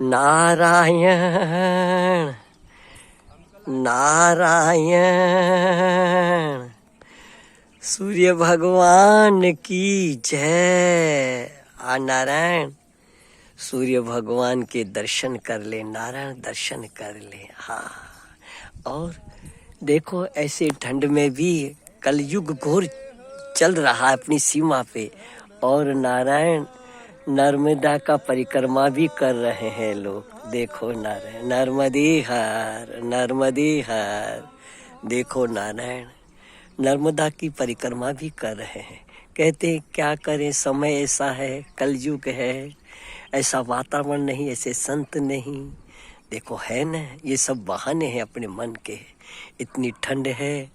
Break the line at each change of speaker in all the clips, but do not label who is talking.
नारायण नारायण सूर्य भगवान की जय। नारायण सूर्य भगवान के दर्शन कर ले, नारायण दर्शन कर ले। हाँ, और देखो ऐसे ठंड में भी कलयुग घोर चल रहा है अपनी सीमा पे, और नारायण नर्मदा का परिक्रमा भी कर रहे हैं लोग। देखो नारायण नर्मदे हर नर्मदे हर, देखो नारायण नर्मदा की परिक्रमा भी कर रहे हैं। कहते हैं क्या करें, समय ऐसा है, कलयुग है, ऐसा वातावरण नहीं, ऐसे संत नहीं। देखो है ना, ये सब बहाने हैं अपने मन के। इतनी ठंड है,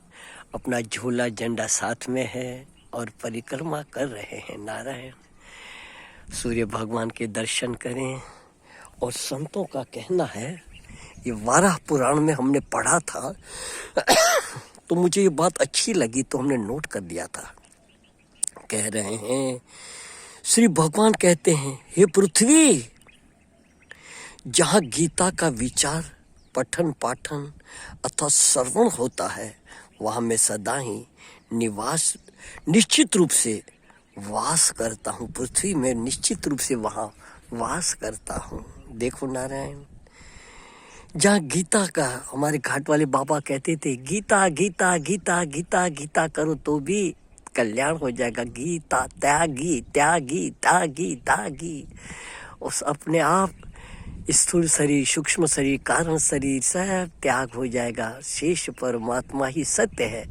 अपना झोला झंडा साथ में है और परिक्रमा कर रहे हैं। नारायण सूर्य भगवान के दर्शन करें। और संतों का कहना है, ये वाराह पुराण में हमने पढ़ा था तो मुझे ये बात अच्छी लगी तो हमने नोट कर दिया था। कह रहे हैं, श्री भगवान कहते हैं, हे पृथ्वी, जहाँ गीता का विचार पठन पाठन अथवा श्रवण होता है, वहाँ मैं सदा ही निवास निश्चित रूप से वास करता हूँ। पृथ्वी में निश्चित रूप से वहाँ वास करता हूँ। देखो नारायण, जहाँ गीता का, हमारे घाट वाले बाबा कहते थे, गीता गीता गीता गीता गीता करो तो भी कल्याण हो जाएगा। गीता त्यागी त्यागी त्यागी त्यागी, उस अपने आप स्थूल शरीर, सूक्ष्म शरीर, कारण शरीर सब त्याग हो जाएगा। शेष परमात्मा ही सत्य है,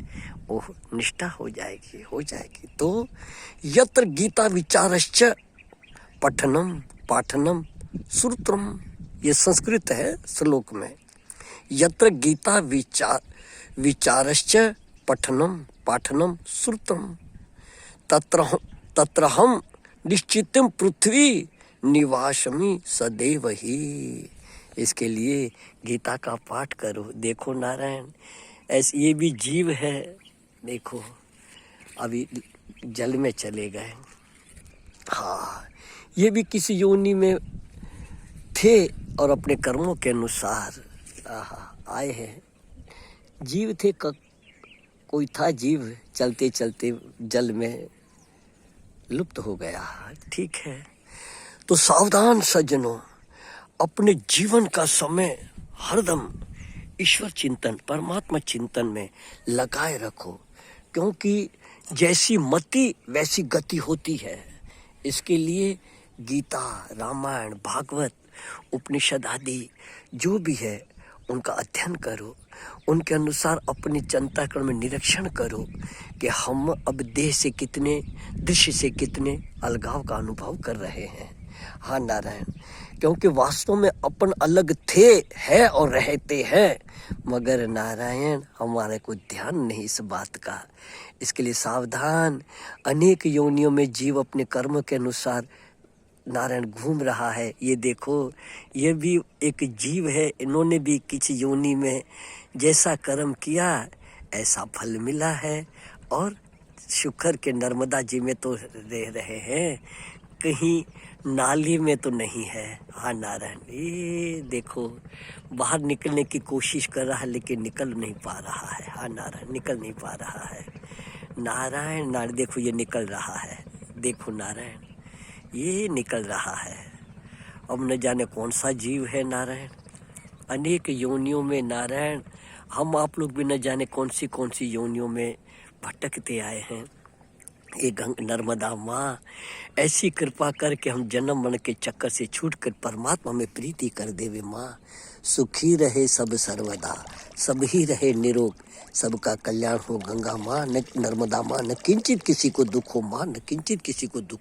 वो निष्ठा हो जाएगी। तो यत्र गीता विचारश्च पठनम पाठनम श्रुतम, ये संस्कृत है श्लोक में। यत्र गीता विचारश्च पठनम पाठनम श्रुतम तत्र हम निश्चितम पृथ्वी निवासमी सदैव ही। इसके लिए गीता का पाठ करो। देखो नारायण, ऐसे ये भी जीव है। देखो अभी जल में चले गए, हाँ, ये भी किसी योनि में थे और अपने कर्मों के अनुसार आए हैं। जीव थे, कोई था जीव, चलते चलते जल में लुप्त हो गया। ठीक है, तो सावधान सज्जनों, अपने जीवन का समय हरदम ईश्वर चिंतन, परमात्मा चिंतन में लगाए रखो, क्योंकि जैसी मति वैसी गति होती है। इसके लिए गीता, रामायण, भागवत, उपनिषद आदि जो भी है उनका अध्ययन करो, उनके अनुसार अपनी चिंताकरण में निरीक्षण करो कि हम अब देह से कितने, दृश्य से कितने अलगाव का अनुभव कर रहे हैं। हाँ नारायण, क्योंकि वास्तव में अपन अलग थे, है और रहते हैं, मगर नारायण हमारे को ध्यान नहीं इस बात का। इसके लिए सावधान, अनेक योनियों में जीव अपने कर्म के अनुसार नारायण घूम रहा है। ये देखो, ये भी एक जीव है, इन्होंने भी किसी योनि में जैसा कर्म किया ऐसा फल मिला है। और शुक्र के नर्मदा जी में तो रह रहे हैं, कहीं नाली में तो नहीं है। हाँ नारायण, ये देखो बाहर निकलने की कोशिश कर रहा है लेकिन निकल नहीं पा रहा है। हाँ नारायण, निकल नहीं पा रहा है। नारायण नारायण, देखो ये निकल रहा है, देखो नारायण ये निकल रहा है। अब न जाने कौन सा जीव है नारायण, अनेक योनियों में नारायण, हम आप लोग भी न जाने कौन सी योनियों में भटकते आए हैं। ये नर्मदा माँ ऐसी कृपा करके हम जन्म मरण के चक्कर से छूटकर परमात्मा में प्रीति कर देवे। माँ सुखी रहे सब सर्वदा, सब ही रहे निरोग, सबका कल्याण हो। गंगा माँ न नर्मदा माँ, न किंचित किसी को दुख हो माँ, न किंचित किसी को दुख